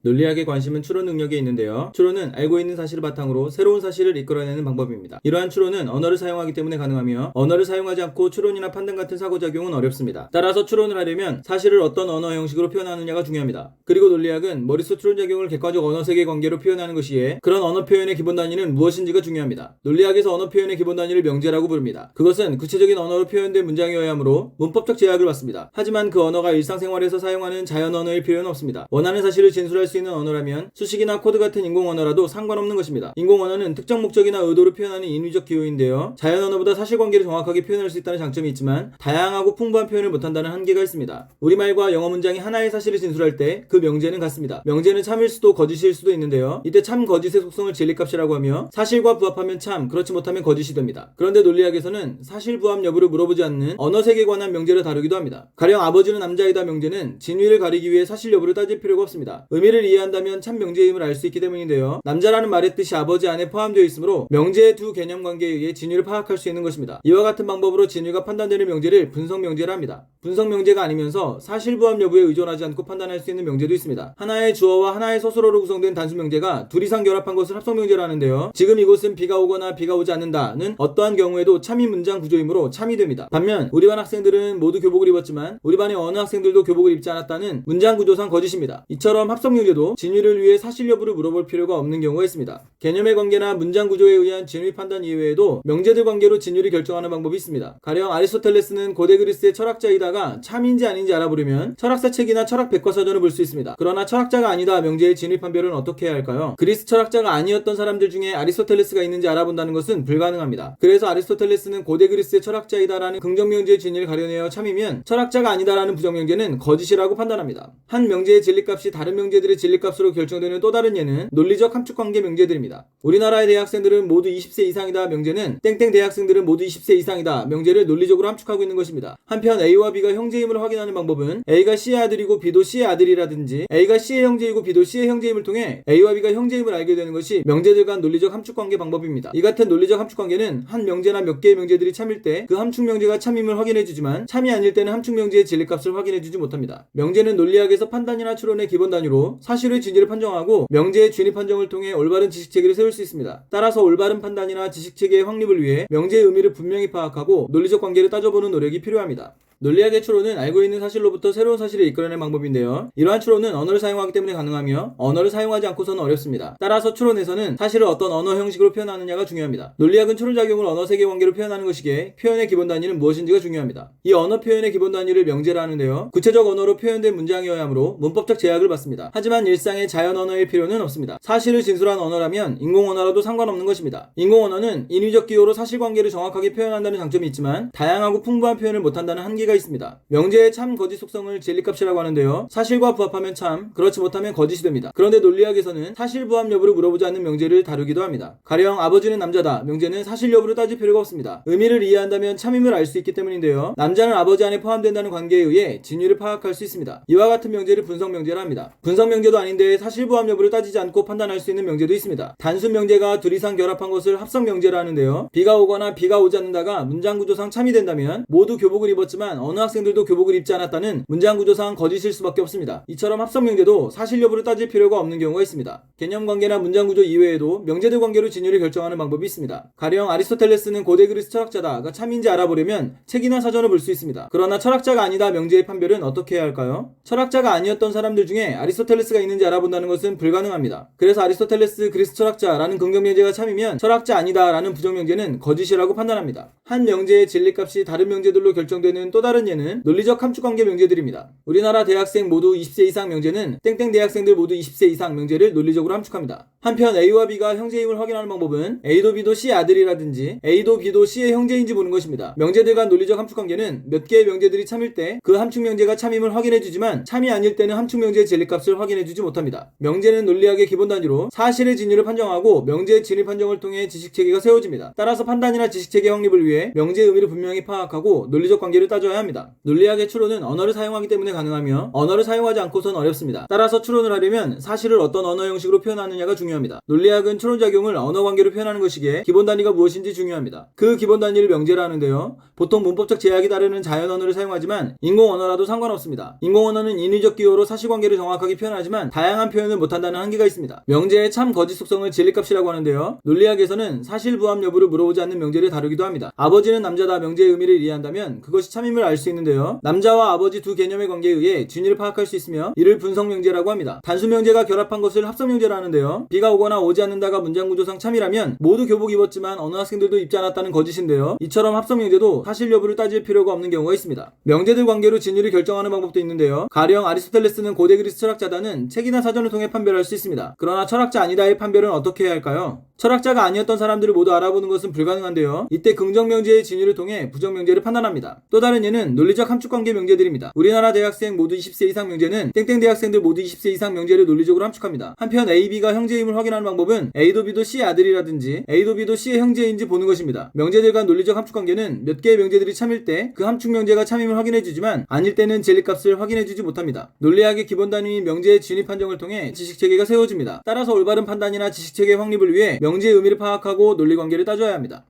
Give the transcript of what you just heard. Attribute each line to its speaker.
Speaker 1: 논리학의 관심은 추론 능력에 있는데요. 추론은 알고 있는 사실을 바탕으로 새로운 사실을 이끌어내는 방법입니다. 이러한 추론은 언어를 사용하기 때문에 가능하며 언어를 사용하지 않고 추론이나 판단 같은 사고작용은 어렵습니다. 따라서 추론을 하려면 사실을 어떤 언어 형식으로 표현하느냐가 중요합니다. 그리고 논리학은 머릿속 추론작용을 객관적 언어 세계 관계로 표현하는 것이기에 그런 언어 표현의 기본 단위는 무엇인지가 중요합니다. 논리학에서 언어 표현의 기본 단위를 명제라고 부릅니다. 그것은 구체적인 언어로 표현된 문장이어야 하므로 문법적 제약을 받습니다. 하지만 그 언어가 일상생활에서 사용하는 자연 언어일 필요는 없습니다. 원하는 사실을 진술할 수 있는 언어라면 수식이나 코드 같은 인공 언어라도 상관없는 것입니다. 인공 언어는 특정 목적이나 의도를 표현하는 인위적 기호인데요. 자연 언어보다 사실관계를 정확하게 표현할 수 있다는 장점이 있지만 다양하고 풍부한 표현을 못한다는 한계가 있습니다. 우리말과 영어 문장이 하나의 사실을 진술할 때 그 명제는 같습니다. 명제는 참일 수도 거짓일 수도 있는데요. 이때 참 거짓의 속성을 진리값이라고 하며 사실과 부합하면 참, 그렇지 못하면 거짓이 됩니다. 그런데 논리학에서는 사실 부합 여부를 물어보지 않는 언어 세계에 관한 명제를 다루기도 합니다. 가령 아버지는 남자이다 명제는 진위를 가리기 위해 사실 여부를 따질 필요가 없습니다. 의미를 이해한다면 참 명제임을 알 수 있기 때문인데요. 남자라는 말의 뜻이 아버지 안에 포함되어 있으므로 명제의 두 개념 관계에 의해 진위를 파악할 수 있는 것입니다. 이와 같은 방법으로 진위가 판단되는 명제를 분석 명제라 합니다. 분석 명제가 아니면서 사실 부합 여부에 의존하지 않고 판단할 수 있는 명제도 있습니다. 하나의 주어와 하나의 서술어로 구성된 단수 명제가 둘 이상 결합한 것을 합성 명제라 하는데요. 지금 이곳은 비가 오거나 비가 오지 않는다는 어떠한 경우에도 참이 문장 구조이므로 참이 됩니다. 반면 우리 반 학생들은 모두 교복을 입었지만 우리 반의 어느 학생들도 교복을 입지 않았다는 문장 구조상 거짓입니다. 이처럼 합성 명제도 진위를 위해 사실 여부를 물어볼 필요가 없는 경우가 있습니다. 개념의 관계나 문장 구조에 의한 진위 판단 이외에도 명제들 관계로 진위를 결정하는 방법이 있습니다. 가령 아리스토텔레스는 고대 그리스의 철학자이다가 참인지 아닌지 알아보려면 철학사 책이나 철학 백과사전을 볼 수 있습니다. 그러나 철학자가 아니다 명제의 진위 판별은 어떻게 해야 할까요? 그리스 철학자가 아니었던 사람들 중에 아리스토텔레스가 있는지 알아본다는 것은 불가능합니다. 그래서 아리스토텔레스는 고대 그리스의 철학자이다라는 긍정 명제의 진위를 가려내어 참이면 철학자가 아니다라는 부정 명제는 거짓이라고 판단합니다. 한 명제의 진리값이 다른 명제들의 진리값으로 결정되는 또 다른 예는 논리적 함축관계 명제들입니다. 우리나라의 대학생들은 모두 20세 이상이다 명제는 땡땡 대학생들은 모두 20세 이상이다 명제를 논리적으로 함축하고 있는 것입니다. 한편 A와 B가 형제임을 확인하는 방법은 A가 C의 아들이고 B도 C의 아들이라든지 A가 C의 형제이고 B도 C의 형제임을 통해 A와 B가 형제임을 알게 되는 것이 명제들 간 논리적 함축관계 방법입니다. 이 같은 논리적 함축관계는 한 명제나 몇 개의 명제들이 참일 때 그 함축 명제가 참임을 확인해주지만 참이 아닐 때는 함축 명제의 진리값을 확인해주지 못합니다. 명제는 논리학에서 판단이나 추론의 기본 단위로 사실의 진위를 판정하고 명제의 진위 판정을 통해 올바른 지식체계를 세울 수 있습니다. 따라서 올바른 판단이나 지식체계의 확립을 위해 명제의 의미를 분명히 파악하고 논리적 관계를 따져보는 노력이 필요합니다. 논리학의 추론은 알고 있는 사실로부터 새로운 사실을 이끌어낸 방법인데요. 이러한 추론은 언어를 사용하기 때문에 가능하며 언어를 사용하지 않고서는 어렵습니다. 따라서 추론에서는 사실을 어떤 언어 형식으로 표현하느냐가 중요합니다. 논리학은 추론작용을 언어 세계 관계로 표현하는 것이기에 표현의 기본 단위는 무엇인지가 중요합니다. 이 언어 표현의 기본 단위를 명제라 하는데요. 구체적 언어로 표현된 문장이어야 하므로 문법적 제약을 받습니다. 하지만 일상의 자연 언어일 필요는 없습니다. 사실을 진술한 언어라면 인공 언어라도 상관없는 것입니다. 인공 언어는 인위적 기호로 사실관계를 정확하게 표현한다는 장점이 있지만 다양하고 풍부한 표현을 못한다는 한계가 있습니다. 명제의 참 거짓 속성을 진리값이라고 하는데요. 사실과 부합하면 참, 그렇지 못하면 거짓이 됩니다. 그런데 논리학에서는 사실 부합 여부를 물어보지 않는 명제를 다루기도 합니다. 가령 아버지는 남자다 명제는 사실 여부를 따질 필요가 없습니다. 의미를 이해한다면 참임을 알 수 있기 때문인데요. 남자는 아버지 안에 포함된다는 관계에 의해 진위를 파악할 수 있습니다. 이와 같은 명제를 분석 명제라 합니다. 분석 명제도 아닌데 사실 부합 여부를 따지지 않고 판단할 수 있는 명제도 있습니다. 단순 명제가 둘 이상 결합한 것을 합성 명제라 하는데요. 비가 오거나 비가 오지 않는다가 문장 구조상 참이 된다면 모두 교복을 입었지만 어느 학생들도 교복을 입지 않았다는 문장 구조상 거짓일 수밖에 없습니다. 이처럼 합성 명제도 사실 여부를 따질 필요가 없는 경우가 있습니다. 개념 관계나 문장 구조 이외에도 명제들 관계로 진위를 결정하는 방법이 있습니다. 가령 아리스토텔레스는 고대 그리스 철학자다가 참인지 알아보려면 책이나 사전을 볼 수 있습니다. 그러나 철학자가 아니다 명제의 판별은 어떻게 해야 할까요? 철학자가 아니었던 사람들 중에 아리스토텔레스가 있는지 알아본다는 것은 불가능합니다. 그래서 아리스토텔레스 그리스 철학자라는 긍정 명제가 참이면 철학자 아니다라는 부정 명제는 거짓이라고 판단합니다. 한 명제의 진리값이 다른 명제들로 결정되는 또 다른 예는 논리적 함축관계 명제들입니다. 우리나라 대학생 모두 20세 이상 명제는 땡땡 대학생들 모두 20세 이상 명제를 논리적으로 함축합니다. 한편 A와 B가 형제임을 확인하는 방법은 A도 B도 C의 아들이라든지 A도 B도 C의 형제인지 보는 것입니다. 명제들 간 논리적 함축관계는 몇 개의 명제들이 참일 때 그 함축 명제가 참임을 확인해주지만 참이 아닐 때는 함축 명제의 진리값을 확인해주지 못합니다. 명제는 논리학의 기본 단위로 사실의 진위를 판정하고 명제의 진위 판정을 통해 지식체계가 세워집니다. 따라서 판단이나 지식체계 확립을 위해 명제의 의미를 분명히 파악하고 논리적 관계를 따져야 합니다. 논리학의 추론은 언어를 사용하기 때문에 가능하며 언어를 사용하지 않고선 어렵습니다. 따라서 추론을 하려면 사실을 어떤 언어 형식으로 표현하느냐가 중요합니다. 논리학은 추론작용을 언어 관계로 표현하는 것이기에 기본 단위가 무엇인지 중요합니다. 그 기본 단위를 명제라 하는데요. 보통 문법적 제약이 따르는 자연 언어를 사용하지만 인공 언어라도 상관없습니다. 인공 언어는 인위적 기호로 사실관계를 정확하게 표현하지만 다양한 표현을 못한다는 한계가 있습니다. 명제의 참 거짓 속성을 진리값이라고 하는데요. 논리학에서는 사실 부합 여부를 물어보지 않는 명제를 다루기도 합니다. 아버지는 남자다 명제의 의미를 이해한다면 그것이 참임을 알 수 있는데요. 남자와 아버지 두 개념의 관계에 의해 진위를 파악할 수 있으며 이를 분석 명제라고 합니다. 단수 명제가 결합한 것을 합성 명제라 하는데요. 비가 오거나 오지 않는다가 문장 구조상 참이라면 모두 교복 입었지만 어느 학생들도 입지 않았다는 거짓인데요. 이처럼 합성 명제도 사실 여부를 따질 필요가 없는 경우가 있습니다. 명제들 관계로 진위를 결정하는 방법도 있는데요. 가령 아리스토텔레스는 고대 그리스 철학자다는 책이나 사전을 통해 판별할 수 있습니다. 그러나 철학자 아니다의 판별은 어떻게 해야 할까요? 철학자가 아니었던 사람들을 모두 알아보는 것은 불가능한데요. 이때 긍정 명제의 진위를 통해 부정 명제를 판단합니다. 또 다른 예는 논리적 함축관계 명제들입니다. 우리나라 대학생 모두 20세 이상 명제는 땡땡 대학생들 모두 20세 이상 명제를 논리적으로 함축합니다. 한편 A, B가 형제임을 확인하는 방법은 A도 B도 C의 아들이라든지 A도 B도 C의 형제인지 보는 것입니다. 명제들 간 논리적 함축관계는 몇 개의 명제들이 참일 때 그 함축 명제가 참임을 확인해주지만 아닐 때는 진리값을 확인해주지 못합니다. 논리학의 기본 단위인 명제의 진위 판정을 통해 지식체계가 세워집니다. 따라서 올바른 판단이나 지식체계 확립을 위해 명제의 의미를 파악하고 논리관계를 따져야 합니다.